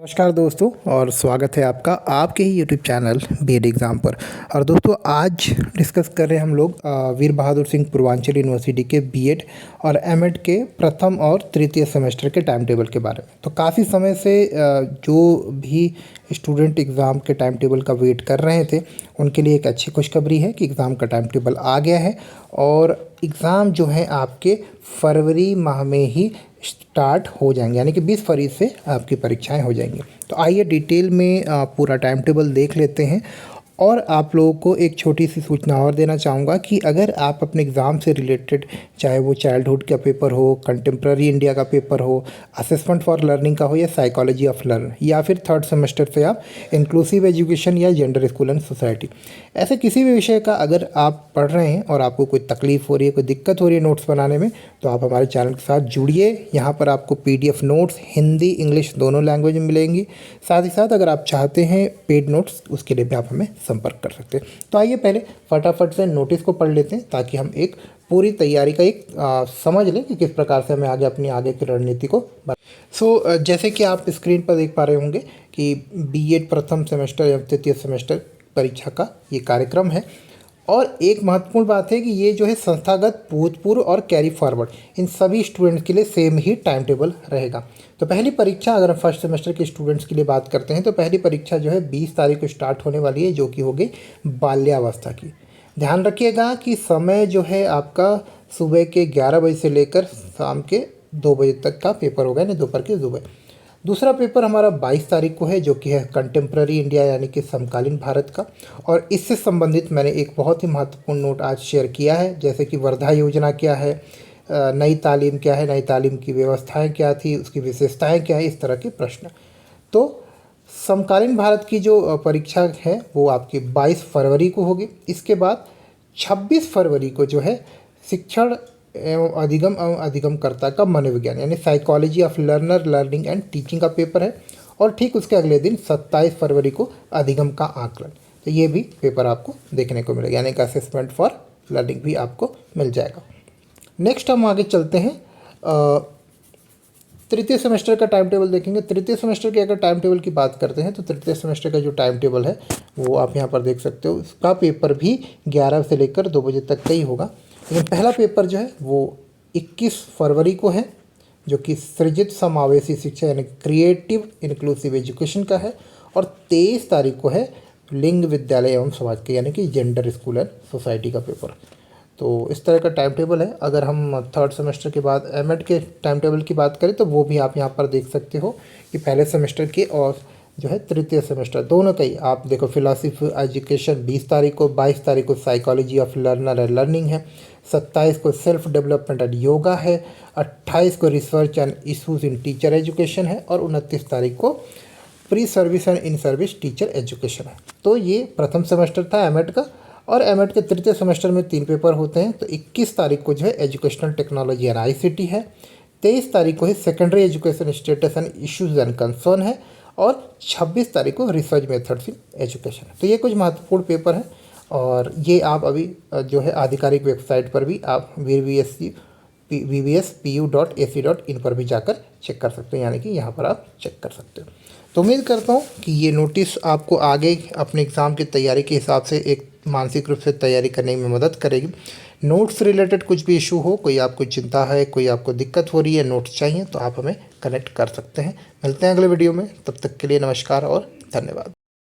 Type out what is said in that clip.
नमस्कार दोस्तों और स्वागत है आपका आपके ही यूट्यूब चैनल बीएड एग्ज़ाम पर। और दोस्तों आज डिस्कस कर रहे हैं हम लोग वीर बहादुर सिंह पूर्वांचल यूनिवर्सिटी के बीएड और एमएड के प्रथम और तृतीय सेमेस्टर के टाइम टेबल के बारे में। तो काफ़ी समय से जो भी स्टूडेंट एग्ज़ाम के टाइम टेबल का वेट कर रहे थे उनके लिए एक अच्छी खुशखबरी है कि एग्ज़ाम का टाइम टेबल आ गया है और एग्ज़ाम जो है आपके फरवरी माह में ही स्टार्ट हो जाएंगे, यानी कि 20 फरवरी से आपकी परीक्षाएं हो जाएंगी। तो आइए डिटेल में पूरा टाइम टेबल देख लेते हैं। और आप लोगों को एक छोटी सी सूचना और देना चाहूँगा कि अगर आप अपने एग्ज़ाम से रिलेटेड, चाहे वो चाइल्डहुड का पेपर हो, कंटेम्प्रेरी इंडिया का पेपर हो, असेसमेंट फॉर लर्निंग का हो, या साइकोलॉजी ऑफ लर्न, या फिर थर्ड सेमेस्टर से आप इंक्लूसिव एजुकेशन या जेंडर स्कूल एंड सोसाइटी, ऐसे किसी भी विषय का अगर आप पढ़ रहे हैं और आपको कोई तकलीफ़ हो रही है, कोई दिक्कत हो रही है नोट्स बनाने में, तो आप हमारे चैनल के साथ जुड़िए। यहाँ पर आपको PDF नोट्स हिंदी इंग्लिश दोनों लैंग्वेज में मिलेंगी। साथ ही साथ अगर आप चाहते हैं पेड नोट्स, उसके लिए भी आप हमें संपर्क कर सकते हैं। तो आइए पहले फटाफट से नोटिस को पढ़ लेते हैं ताकि हम एक पूरी तैयारी का एक समझ लें कि किस प्रकार से हमें अपनी आगे की रणनीति को जैसे कि आप स्क्रीन पर देख पा रहे होंगे कि बीएड प्रथम सेमेस्टर या तृतीय सेमेस्टर परीक्षा का ये कार्यक्रम है। और एक महत्वपूर्ण बात है कि ये जो है संस्थागत, भूतपूर्व और कैरी फॉरवर्ड, इन सभी स्टूडेंट्स के लिए सेम ही टाइम टेबल रहेगा। तो पहली परीक्षा, अगर हम फर्स्ट सेमेस्टर के स्टूडेंट्स के लिए बात करते हैं, तो पहली परीक्षा जो है 20 तारीख को स्टार्ट होने वाली है, जो कि हो गई बाल्यावस्था की। ध्यान रखिएगा कि समय जो है आपका सुबह के 11 बजे से लेकर शाम के 2 बजे तक का पेपर होगा, यानी दोपहर के 2 बजे। दूसरा पेपर हमारा 22 तारीख को है, जो कि है कंटेम्प्रेरी इंडिया, यानी कि समकालीन भारत का। और इससे संबंधित मैंने एक बहुत ही महत्वपूर्ण नोट आज शेयर किया है, जैसे कि वर्धा योजना क्या है, नई तालीम क्या है, नई तालीम की व्यवस्थाएं क्या थी, उसकी विशेषताएं क्या है, इस तरह के प्रश्न। तो समकालीन भारत की जो परीक्षा है वो आपकी 22 फरवरी को होगी। इसके बाद 26 फरवरी को जो है शिक्षण एवं अधिगमकर्ता का मनोविज्ञान, यानी psychology of learner, learning and teaching का पेपर है। और ठीक उसके अगले दिन 27 फरवरी को अधिगम का आकलन। तो ये भी पेपर आपको देखने को मिलेगा, यानी कि असेसमेंट फॉर लर्निंग भी आपको मिल जाएगा। नेक्स्ट हम आगे चलते हैं, तृतीय सेमेस्टर का टाइम टेबल देखेंगे। तृतीय सेमेस्टर के अगर टाइम टेबल की बात करते हैं तो तृतीय सेमेस्टर का जो टाइम टेबल है वो आप यहाँ पर देख सकते हो। उसका पेपर भी 11 से लेकर 2 बजे तक का ही होगा। लेकिन पहला पेपर जो है वो 21 फरवरी को है, जो कि सृजित समावेशी शिक्षा, यानी क्रिएटिव इंक्लूसिव एजुकेशन का है। और 23 तारीख को है लिंग विद्यालय एवं समाज के, यानी कि जेंडर स्कूल एंड सोसाइटी का पेपर। तो इस तरह का टाइम टेबल है। अगर हम थर्ड सेमेस्टर के बाद एमएड के टाइम टेबल की बात करें तो वो भी आप यहाँ पर देख सकते हो कि पहले सेमेस्टर के और जो है तृतीय सेमेस्टर दोनों का ही आप देखो। फिलॉसफी एजुकेशन 20 तारीख को, 22 तारीख को psychology of learner and learning है, 27 को सेल्फ डेवलपमेंट एंड योगा है, 28 को research and issues in teacher education है, और 29 तारीख को pre service and in service teacher education है। तो ये प्रथम सेमेस्टर था एमएड का। और एमएड के तृतीय सेमेस्टर में 3 पेपर होते हैं। तो 21 तारीख को जो है एजुकेशनल टेक्नोलॉजी एंड ICT है, 23 तारीख को है secondary education status and issues and concern है, और 26 तारीख को रिसर्च मेथड्स इन एजुकेशन है। तो ये कुछ महत्वपूर्ण पेपर हैं और ये आप अभी जो है आधिकारिक वेबसाइट पर भी आप vbspu.ac.in पर भी जाकर चेक कर सकते हैं, यानी कि यहाँ पर आप चेक कर सकते हो। तो उम्मीद करता हूँ कि ये नोटिस आपको आगे अपने एग्ज़ाम की तैयारी के हिसाब से एक मानसिक रूप से तैयारी करने में मदद करेगी। नोट्स से रिलेटेड कुछ भी इशू हो, कोई आपको चिंता है, कोई आपको दिक्कत हो रही है, नोट्स चाहिए, तो आप हमें कनेक्ट कर सकते हैं। मिलते हैं अगले वीडियो में, तब तक के लिए नमस्कार और धन्यवाद।